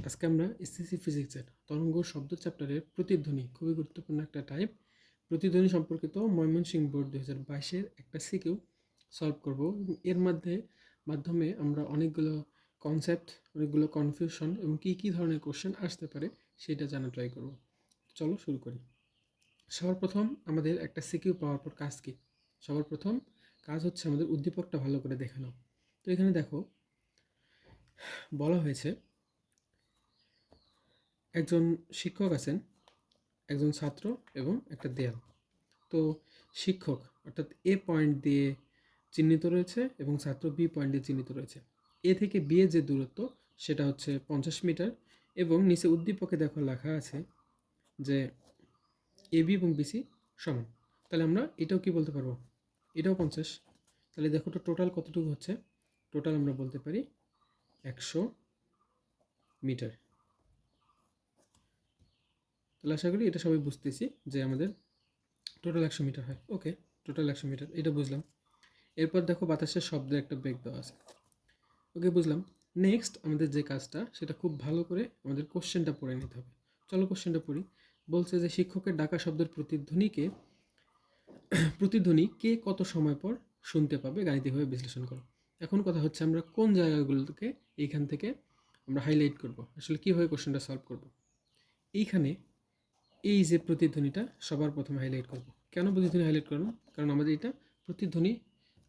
আজকে আমরা এসএসসি ফিজিক্সের তরঙ্গ শব্দ চ্যাপ্টারের প্রতিধ্বনি খুবই গুরুত্বপূর্ণ একটা টাইপ প্রতিধ্বনি সম্পর্কিত ময়মনসিংহ বোর্ড 2022-এর একটা সিকিউ সলভ করব। এর মাধ্যমে আমরা অনেকগুলো কনসেপ্ট, অনেকগুলো কনফিউশন এবং কী ধরনের কোশ্চেন আসতে পারে সেটা জানা ট্রাই করব। চলো শুরু করি। সবার প্রথম আমাদের একটা সিকিউ পাওয়ার পর কাজ কি? সবার প্রথম কাজ হচ্ছে আমাদের উদ্দীপকটা ভালো করে দেখে নাও। তো এখানে দেখো বলা হয়েছে একজন শিক্ষক আছেন, একজন ছাত্র এবং একটা দেয়াল। তো শিক্ষক অর্থাৎ এ পয়েন্ট দিয়ে চিহ্নিত রয়েছে এবং ছাত্র বি পয়েন্ট দিয়ে চিহ্নিত রয়েছে। এ থেকে বি এর যে দূরত্ব সেটা হচ্ছে 50 মিটার এবং নিচে উদ্দীপকে দেখো লেখা আছে যে এ বি এবং বিসি সমান। তাহলে আমরা এটাও কি বলতে পারবো? এটাও 50। তাহলে দেখো তো টোটাল কতটুকু হচ্ছে? টোটাল আমরা বলতে পারি 100 মিটার। তাহলে আশা করি এটা সবাই বুঝতেছি যে আমাদের টোটাল 100 মিটার হয়। ওকে, টোটাল 100 মিটার, এটা বুঝলাম। এরপর দেখো বাতাসের শব্দের একটা বেগ দেওয়া আছে। ওকে, বুঝলাম। নেক্সট আমাদের যে কাজটা সেটা খুব ভালো করে আমাদের কোশ্চেনটা পড়ে নিতে হবে। চলো কোশ্চেনটা পড়ি। বলছে যে শিক্ষকের ডাকা শব্দের প্রতিধ্বনি কে কত সময় পর শুনতে পাবে, গাণিতিকভাবে বিশ্লেষণ করো। এখন কথা হচ্ছে আমরা কোন জায়গাগুলোকে এইখান থেকে আমরা হাইলাইট করব, আসলে কীভাবে কোশ্চেনটা সলভ করব। এইখানে এই যে প্রতিধ্বনিটা সবার প্রথমে হাইলাইট করব। কেন প্রতিধ্বনি হাইলাইট করব? কারণ আমাদের এটা প্রতিধ্বনি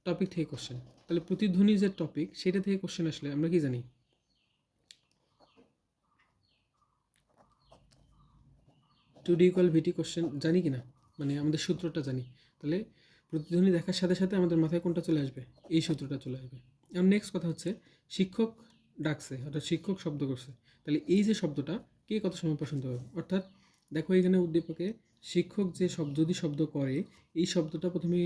টপিক থেকে কোশ্চেন। তাহলে প্রতিধ্বনি যে টপিক সেটা থেকে কোশ্চেন আসলে আমরা কি জানি? 2D ইকুয়াল ভিটি কোশ্চেন জানি কি না, মানে আমাদের সূত্রটা জানি। তাহলে প্রতিধ্বনি দেখার সাথে সাথে আমাদের মাথায় কোনটা চলে আসবে? এই সূত্রটা চলে আসবে। আর নেক্সট কথা হচ্ছে শিক্ষক ডাকছে, অর্থাৎ শিক্ষক শব্দ করছে। তাহলে এই যে শব্দটা কে কত সময় পর শুনতে পাবে? অর্থাৎ দেখো এখানে উদ্দীপকে শিক্ষক যে যদি শব্দ করে, এই শব্দটা প্রথমে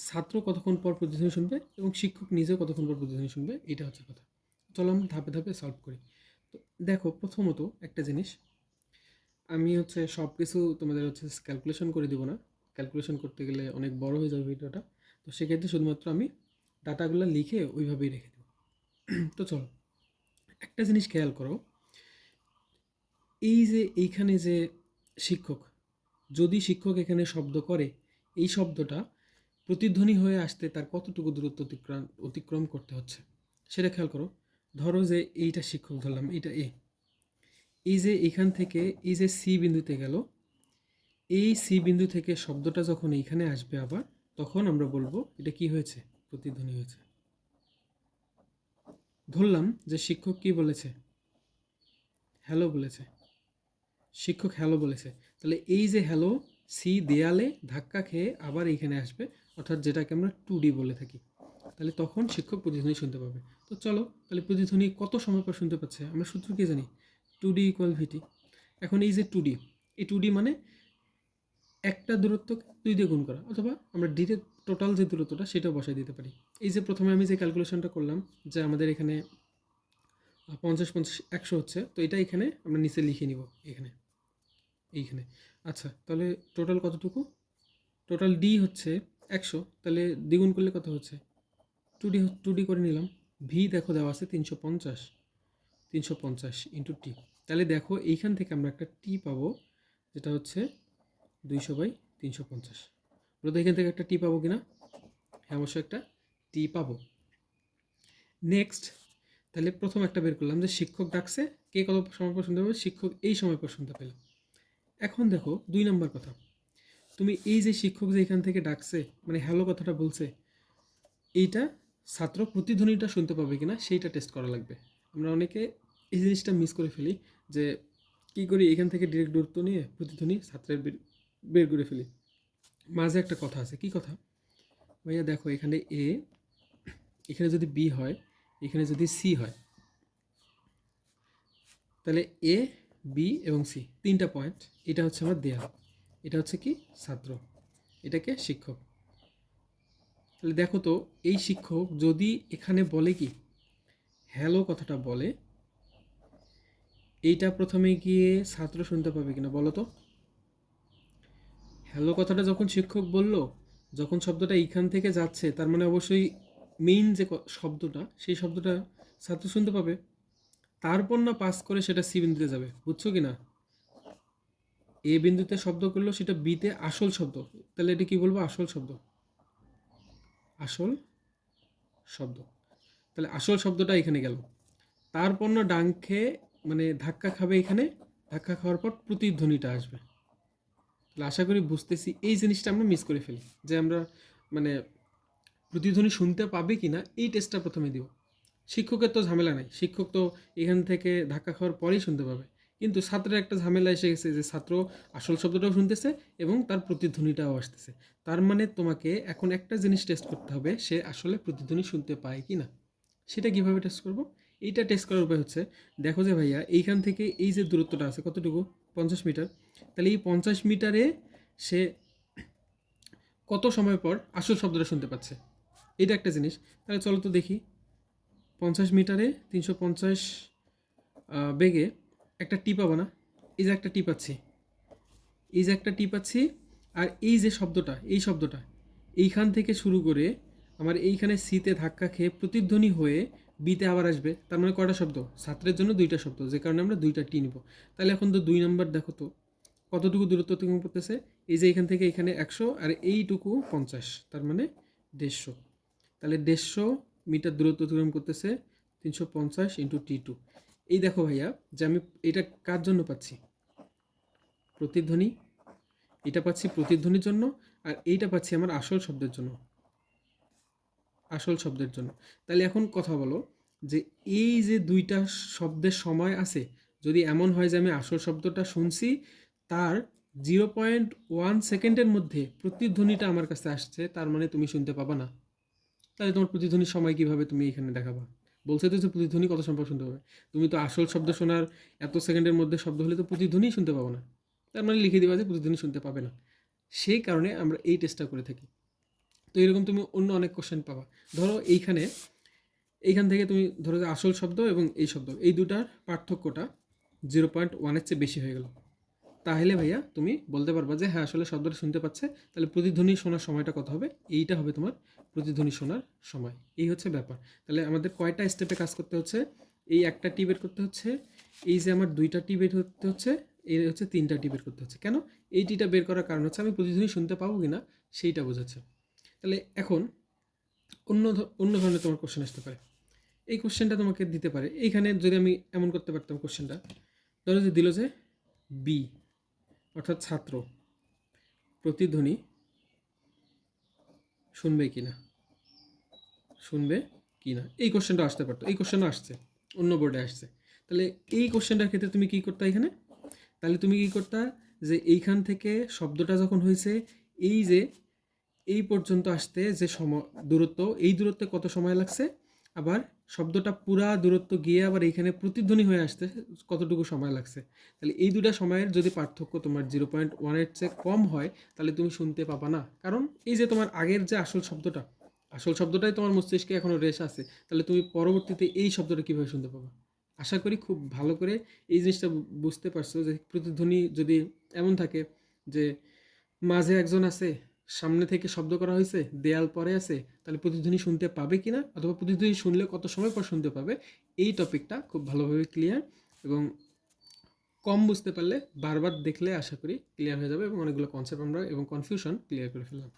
ছাত্র কতক্ষণ পর প্রতিধ্বনি শুনবে এবং শিক্ষক নিজেও কতক্ষণ পর প্রতিধ্বনি শুনবে, এটা হচ্ছে কথা। চলো আমরা ধাপে ধাপে সলভ করি। তো দেখো প্রথমত একটা জিনিস, আমি সব কিছু তোমাদের ক্যালকুলেশন করে দিব না। ক্যালকুলেশন করতে গেলে অনেক বড় হয়ে যাবে ভিডিওটা। তো সেক্ষেত্রে শুধুমাত্র আমি ডাটাগুলো লিখে ওইভাবেই রেখে দেব। তো চলো একটা জিনিস খেয়াল করো, এই যে এইখানে যে শিক্ষক, যদি শিক্ষক এখানে শব্দ করে, এই শব্দটা প্রতিধ্বনি হয়ে আসতে তার কতটুকু দূরত্ব অতিক্রম করতে হচ্ছে সেটা খেয়াল করো। ধরো যে এইটা শিক্ষক ধরলাম, এটা এ, এই যে এখান থেকে এই যে সি বিন্দুতে গেল, এই সি বিন্দু থেকে শব্দটা যখন এইখানে আসবে আবার, তখন আমরা বলবো এটা কি হয়েছে? প্রতিধ্বনি হয়েছে। ধরলাম যে শিক্ষক কি বলেছে? হ্যালো বলেছে। শিক্ষক হ্যালো বলেছে। তাহলে এই যে হ্যালো, সি দেয়ালে ধাক্কা খেয়ে আবার এইখানে আসবে, অর্থাৎ যেটাকে আমরা 2D বলে থাকি। তাহলে তখন শিক্ষক প্রতিধ্বনি শুনতে পাবে। তো চলো তাহলে প্রতিধ্বনি কত সময় পর শুনতে পাচ্ছে? আমরা সূত্র কি জানি? 2D ইকুয়াল ভিটি। এখন এই যে 2D, এই 2D মানে একটা দূরত্বকে 2 দিয়ে গুণ করা, অথবা আমরা ডিরেক্ট টোটাল যে দূরত্বটা সেটাও বসাই দিতে পারি। এই যে প্রথমে আমি যে ক্যালকুলেশনটা করলাম যে আমাদের এখানে 50 50 100 হচ্ছে, তো এটা এখানে আমরা নিচে লিখে নিব এইখানে। আচ্ছা, তাহলে টোটাল কতটুকু? টোটাল ডি হচ্ছে 100, তাহলে দ্বিগুণ করলে কত হচ্ছে? 2D করে নিলাম। ভি দেখো দেওয়া আছে 350, 350 ইন্টু টি। তাহলে দেখো এইখান থেকে আমরা একটা টি পাবো, যেটা হচ্ছে 200/350। বলতে এখান থেকে একটা টি পাবো কিনা? হ্যাঁ, অবশ্যই একটা টি পাবো। নেক্সট, তাহলে প্রথম একটা বের করলাম যে শিক্ষক ডাকছে, কে কত সময় পর শুনতে পাবে? শিক্ষক এই সময় পর শুনতে পেল। এখন দেখো 2 নম্বর কথা, তুমি এই যে শিক্ষক যে এখান থেকে ডাকছে, মানে হ্যালো কথাটা বলছে, এইটা ছাত্র প্রতিধ্বনিটা শুনতে পাবে কিনা সেইটা টেস্ট করা লাগবে। আমরা অনেকে এই জিনিসটা মিস করে ফেলি, যে কি করি এখান থেকে ডিরেক্ট দূরত্ব নিয়ে প্রতিধ্বনি ছাত্রের বের করে ফেলি। মাঝে একটা কথা আছে, কি কথা ভাইয়া? দেখো এখানে এ, এখানে যদি বি হয়, এখানে যদি সি হয়, তাহলে এ, বি এবং সি তিনটা পয়েন্ট। এটা হচ্ছে আমার দেয়াল, এটা হচ্ছে কি ছাত্র, এটাকে শিক্ষক। তাহলে দেখো তো এই শিক্ষক যদি এখানে বলে কি হ্যালো কথাটা বলে, এইটা প্রথমে গিয়ে ছাত্র শুনতে পাবে কিনা বলো তো? হ্যালো কথাটা যখন শিক্ষক বলল, যখন শব্দটা এইখান থেকে যাচ্ছে, তার মানে অবশ্যই মেইন যে শব্দটা, সেই শব্দটা ছাত্র শুনতে পাবে। তারপর না পাস করে সেটা সি বিন্দুতে যাবে, বুঝছো কি না? এ বিন্দুতে শব্দ করলো, সেটা বিতে আসল শব্দ, তাহলে এটা কি বলবো? আসল শব্দ, আসল শব্দ। তাহলে আসল শব্দটা এখানে গেল। তারপর না ডাঙ্কে মানে ধাক্কা খাবে এখানে, ধাক্কা খাওয়ার পর প্রতিধ্বনিটা আসবে। তাহলে আশা করি বুঝতেছি, এই জিনিসটা আমরা মিস করে ফেলি যে আমরা মানে প্রতিধ্বনি শুনতে পাবে কি না এই টেস্টটা প্রথমে দিব। শিক্ষকের তো ঝামেলা নাই, শিক্ষক তো এখান থেকে ধাক্কা খাওয়ার পরেই শুনতে পাবে। কিন্তু ছাত্রের একটা ঝামেলা এসে গেছে যে ছাত্র আসল শব্দটাও শুনতেছে এবং তার প্রতিধ্বনিটাও আসতেছে। তার মানে তোমাকে এখন একটা জিনিস টেস্ট করতে হবে, সে আসলে প্রতিধ্বনি শুনতে পায় কি না। সেটা কীভাবে টেস্ট করব? এইটা টেস্ট করার উপায় হচ্ছে, দেখো যে ভাইয়া এইখান থেকে এই যে দূরত্বটা আছে কতটুকু, 50 মিটার। তাহলে এই 50 মিটারে সে কত সময় পর আসল শব্দটা শুনতে পাচ্ছে, এটা একটা জিনিস। তাহলে চলো তো দেখি, 50 মিটারে 350 বেগে একটা টি পাবো না? এই যে একটা টি পাচ্ছি, এই যে একটা টি পাচ্ছি, আর এই যে শব্দটা, এই শব্দটা এইখান থেকে শুরু করে আমার এইখানে সিতে ধাক্কা খেয়ে প্রতিধ্বনি হয়ে বিতে আবার আসবে। তার মানে কয়টা শব্দ? ছাত্রের জন্য দুইটা শব্দ, যে কারণে আমরা দুইটা টি নিব। তাহলে এখন তো 2 নম্বর দেখো তো কতটুকু দূরত্ব অতিক্রম করতেছে। এই যে এখান থেকে এখানে 100 আর এইটুকু 50, তার মানে 150। তাহলে 150 মিটার দূরত্ব অতিক্রম করতেছে 350 ইন্টু T2। এই দেখো ভাইয়া যে আমি এটা কার জন্য পাচ্ছি? প্রতিধ্বনি। এটা পাচ্ছি প্রতিধ্বনির জন্য, আর এইটা পাচ্ছি আমার আসল শব্দের জন্য, আসল শব্দের জন্য। তাহলে এখন কথা বলো যে এই যে দুইটা শব্দের সময় আছে, যদি এমন হয় যে আমি আসল শব্দটা শুনছি, তার 0.1 সেকেন্ডের মধ্যে প্রতিধ্বনিটা আমার কাছে আসছে, তার মানে তুমি শুনতে পাবা না। তাহলে তোমার প্রতিধ্বনির সময় কীভাবে তুমি এখানে দেখাবা? বলছে তো যে প্রতিধ্বনি কত সম্পর্ক শুনতে পাবে। তুমি তো আসল শব্দ শোনার এত সেকেন্ডের মধ্যে শব্দ হলে তো প্রতিধ্বনিই শুনতে পাবো না, তার মানে লিখে দিবা যে প্রতিধ্বনি শুনতে পাবে না। সেই কারণে আমরা এই টেস্টটা করে থাকি। তো এরকম তুমি অন্য অনেক কোশ্চেন পাবা। ধরো এইখান থেকে তুমি ধরো যে আসল শব্দ এবং এই শব্দ, এই দুটার পার্থক্যটা 0.1-এর চেয়ে বেশি হয়ে গেল, তাহলে ভাইয়া তুমি বলতে পারবা যে হ্যাঁ আসলে শব্দটা শুনতে পাচ্ছে। তাহলে প্রতিধ্বনি শোনার সময়টা কত হবে? এইটা হবে তোমার প্রতিধ্বনি শোনার সময়। এই হচ্ছে ব্যাপার। তাহলে আমাদের কয়টা স্টেপে কাজ করতে হচ্ছে? এই একটা টি বের করতে হচ্ছে, এই যে আমার দুইটা টি বের করতে হচ্ছে, এই হচ্ছে তিনটা টি বের করতে হচ্ছে। কেন? এই টিটা বের করার কারণ হচ্ছে আমি প্রতিধ্বনি শুনতে পাবো কিনা সেইটা বোঝাচ্ছে। তাহলে এখন অন্য ধরনের তোমার কোশ্চেন আসতে পারে। এই কোশ্চেনটা তোমাকে দিতে পারে এইখানে, যদি আমি এমন করতে পারতাম কোশ্চেনটা, ধরো যে দিল যে বি অর্থাৎ ছাত্র প্রতিধ্বনি শুনবে কি না, শুনবে কি না, এই কোশ্চেনটা আসতে পারতো। এই কোশ্চেনও আসছে, অন্য বোর্ডে আসছে। তাহলে এই কোশ্চেনটার ক্ষেত্রে তুমি কী করতে এখানে? তাহলে তুমি কী করতে যে এইখান থেকে শব্দটা যখন হয়েছে, এই যে এই পর্যন্ত আসতে যে দূরত্ব, এই দূরত্বে কত সময় লাগছে, আবার শব্দটা পুরা দূরত্ব গিয়ে আবার এইখানে প্রতিধ্বনি হয়ে আসতে কতটুকু সময় লাগছে। তাহলে এই দুটা সময়ের যদি পার্থক্য তোমার 0.1-এর চেয়ে কম হয়, তাহলে তুমি শুনতে পাবা না। কারণ এই যে তোমার আগের যে আসল শব্দটা, আসল শব্দটাই তোমার মস্তিষ্কে এখনও রেশ আছে, তাহলে তুমি পরবর্তীতে এই শব্দটা কীভাবে শুনতে পাবা? আশা করি খুব ভালো করে এই জিনিসটা বুঝতে পারছো যে প্রতিধ্বনি যদি এমন থাকে যে মাঝে একজন আছে, সামনে থেকে শব্দ করা হয়েছে, দেয়াল পরে আছে, তাহলে প্রতিধ্বনি শুনতে পাবে কিনা, অথবা প্রতিধ্বনি শুনলে কত সময় পর শুনতে পাবে, এই টপিকটা খুব ভালোভাবে ক্লিয়ার। এবং কম বুঝতে পারলে বারবার দেখলে আশা করি ক্লিয়ার হয়ে যাবে, এবং অনেকগুলো কনসেপ্ট আমরা এবং কনফিউশন ক্লিয়ার করে ফেললাম।